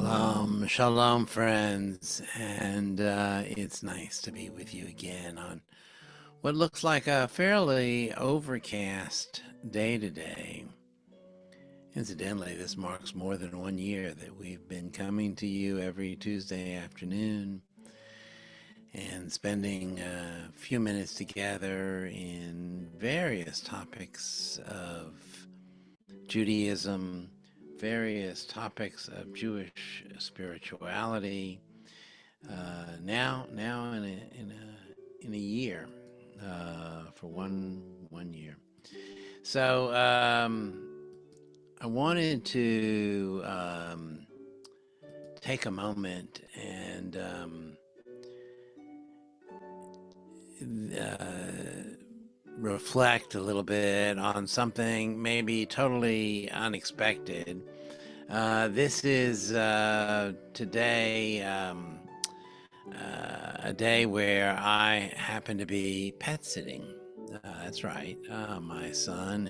Shalom, shalom, friends, and it's nice to be with you again on what looks like a fairly overcast day today. Incidentally, this marks more than 1 year that we've been coming to you every Tuesday afternoon and spending a few minutes together in various topics of Judaism, various topics of Jewish spirituality. Now in a year, for one year. So I wanted to take a moment and reflect a little bit on something maybe totally unexpected. This is today a day where I happen to be pet sitting. That's right. My son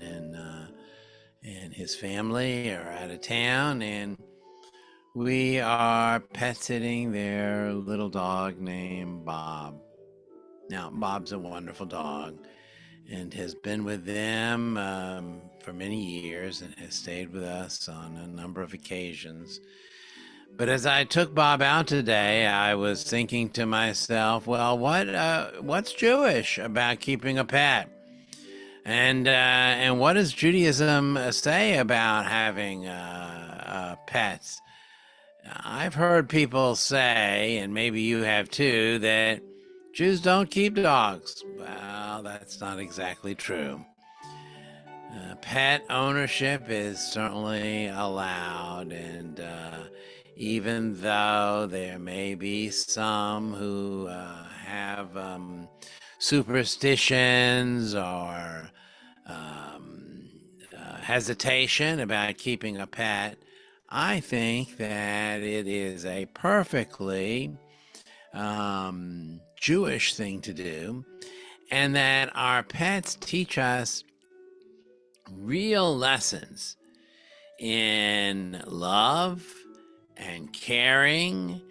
and his family are out of town, and we are pet sitting their little dog named Bob. Now, Bob's a wonderful dog and has been with them for many years and has stayed with us on a number of occasions. But as I took Bob out today, I was thinking to myself, well, what's Jewish about keeping a pet? And what does Judaism say about having pets? I've heard people say, and maybe you have too, that Jews don't keep dogs. Well, that's not exactly true. Pet ownership is certainly allowed, and even though there may be some who have superstitions or hesitation about keeping a pet, I think that it is a perfectly Jewish thing to do, and that our pets teach us real lessons in love and caring,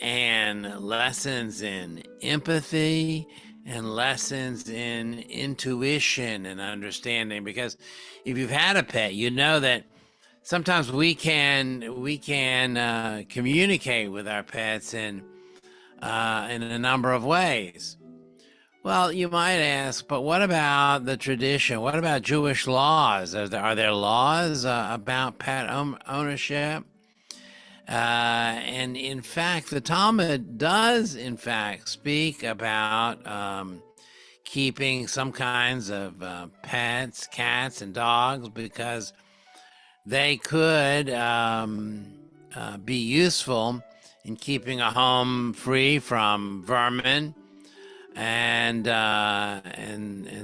and lessons in empathy, and lessons in intuition and understanding. Because if you've had a pet, you know that sometimes we can communicate with our pets in a number of ways. Well, you might ask, but what about the tradition? What about Jewish laws? Are there laws about pet ownership? And in fact, the Talmud does, in fact, speak about keeping some kinds of pets, cats, and dogs, because they could be useful in keeping a home free from vermin, and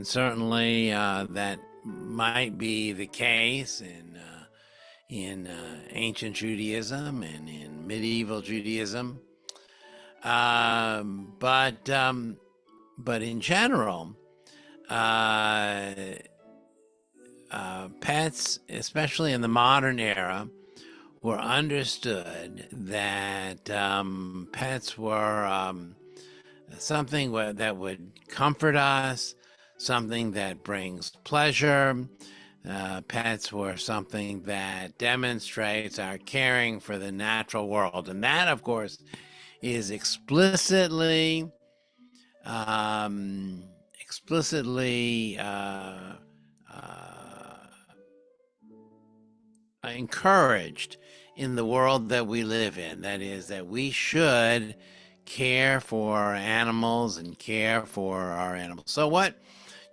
certainly that might be the case in ancient Judaism and in medieval Judaism. But in general, pets, especially in the modern era, were understood that pets were something that would comfort us, something that brings pleasure. Pets were something that demonstrates our caring for the natural world. And that, of course, is explicitly encouraged in the world that we live in. That is, that we should care for animals and care for our animals. So what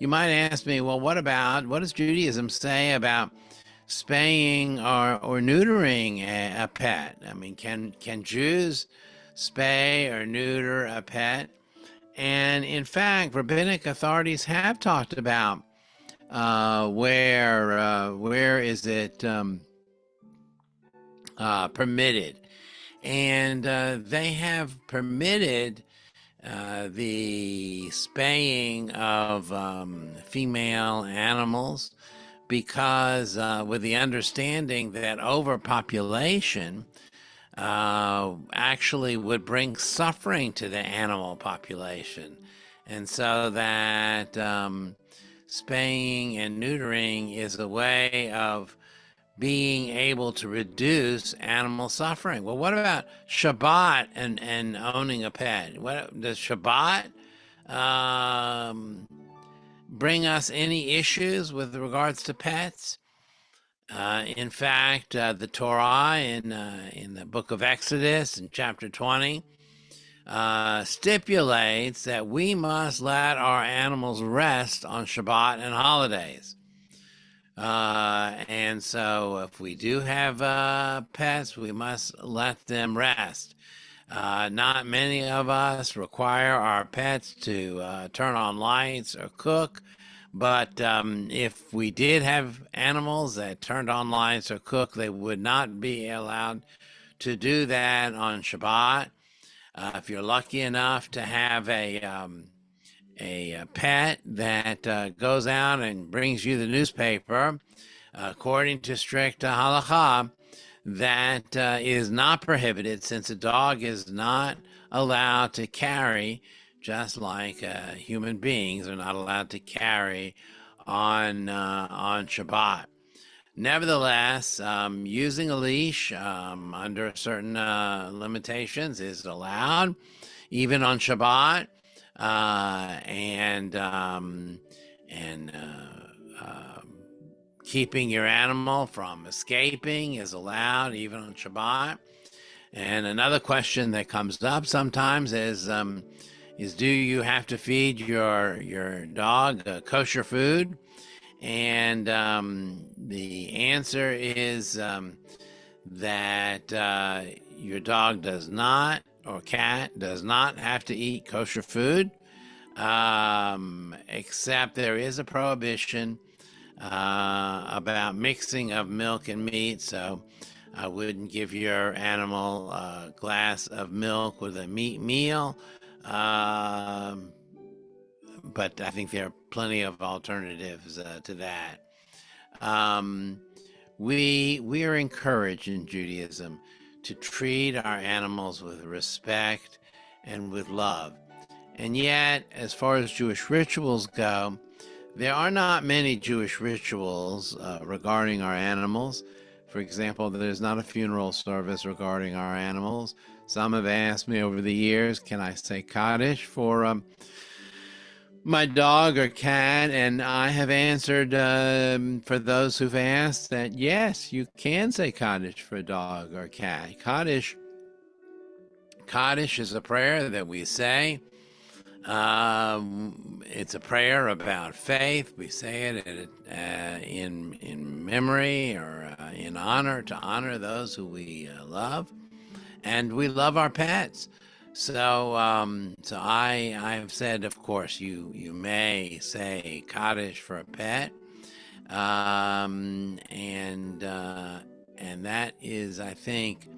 you might ask me, well, what does Judaism say about spaying or neutering a pet? I mean, can Jews spay or neuter a pet? And in fact, rabbinic authorities have talked about where is it permitted, and they have permitted the spaying of female animals, because with the understanding that overpopulation actually would bring suffering to the animal population. And so that spaying and neutering is a way of being able to reduce animal suffering. Well, what about Shabbat and owning a pet? What does Shabbat bring us any issues with regards to pets? In fact, the Torah in the book of Exodus in chapter 20 stipulates that we must let our animals rest on Shabbat and holidays. And so if we do have pets, we must let them rest. Not many of us require our pets to turn on lights or cook. But if we did have animals that turned on lights or cook, they would not be allowed to do that on Shabbat. If you're lucky enough to have a pet that goes out and brings you the newspaper, according to strict halakha, that is not prohibited, since a dog is not allowed to carry, just like human beings are not allowed to carry on Shabbat. Nevertheless, using a leash under certain limitations is allowed, even on Shabbat, and keeping your animal from escaping is allowed, even on Shabbat. And another question that comes up sometimes is do you have to feed your dog kosher food? And the answer is that your dog does not, or cat does not have to eat kosher food, except there is a prohibition about mixing of milk and meat. So I wouldn't give your animal a glass of milk with a meat meal. But I think there are plenty of alternatives to that. We are encouraged in Judaism to treat our animals with respect and with love. And yet, as far as Jewish rituals go, there are not many Jewish rituals regarding our animals. For example, there's not a funeral service regarding our animals. Some have asked me over the years, can I say Kaddish for my dog or cat? And I have answered for those who've asked that yes, you can say Kaddish for a dog or cat. Kaddish is a prayer that we say. It's a prayer about faith. We say it in memory or in honor, to honor those who we love, and we love our pets. So I've said, of course, you may say Kaddish for a pet, and that is, I think.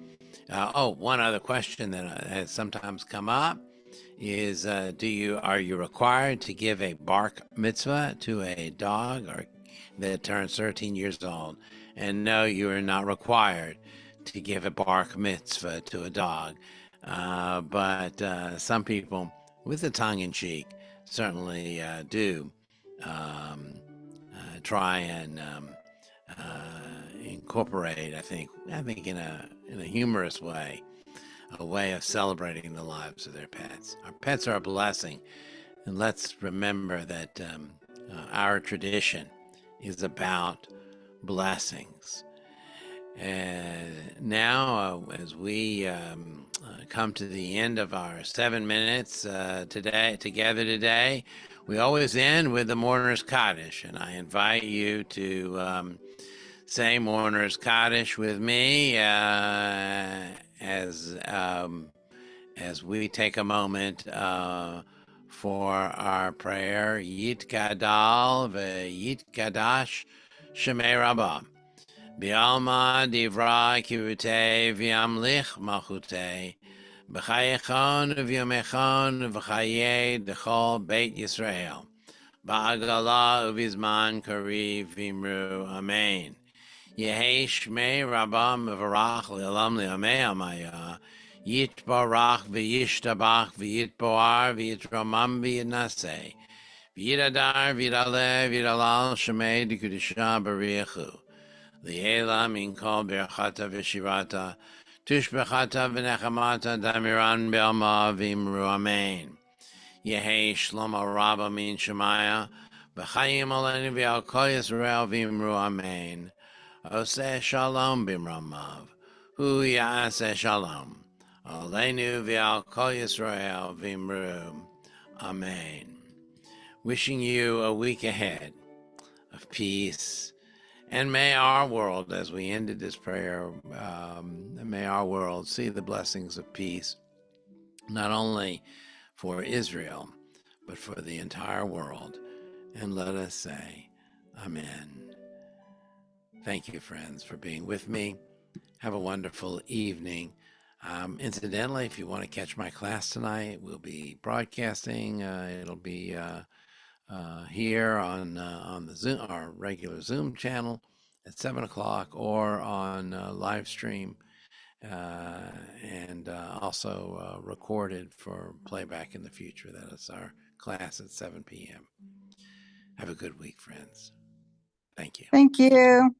One other question that has sometimes come up is are you required to give a bark mitzvah to a dog or that turns 13 years old? And no, you are not required to give a bark mitzvah to a dog. But some people, with a tongue in cheek, certainly do try and incorporate, I think in a humorous way, a way of celebrating the lives of their pets. Our pets are a blessing, and let's remember that our tradition is about blessings. And now, as we come to the end of our 7 minutes together today, we always end with the Mourner's Kaddish, and I invite you to say Mourner's Kaddish with me as we take a moment for our prayer. Yitgadal ve'yitgadash Shemei Rabbah. Bi'alma divra kirutei v'yamlich malchutei. B'chayechon v'yomechon v'chayei dechol Beit Yisrael. Ba'agala uvizman kariv v'imru. Amen. Yehi Shmei Rabam Varach Le'olam Le'amei Amaya. Yitbarach v'yishtabach v'yitboar v'yitramam v'yitnaseh. V'yidadar v'yidaleh v'yidalal Shemei D'Kudisha B'riachu. Li'ela min kol berchata v'shivata. Tushbechata v'nechamata damiran be'alma v'imru amen. Yehi Shlomo Rabba min Shemaya. V'chayim alenu v'al kol Yisrael v'imru amen. Oseh shalom b'mramav. Hu ya'aseh shalom. Aleinu v'al kol Yisrael v'imru. Amen. Wishing you a week ahead of peace. And may our world, as we ended this prayer, may our world see the blessings of peace, not only for Israel, but for the entire world. And let us say, Amen. Thank you, friends, for being with me. Have a wonderful evening. Incidentally, if you want to catch my class tonight, we'll be broadcasting. It'll be here on the Zoom, our regular Zoom channel at 7 o'clock, or on live stream, and also recorded for playback in the future. That is our class at 7 p.m. Have a good week, friends. Thank you. Thank you.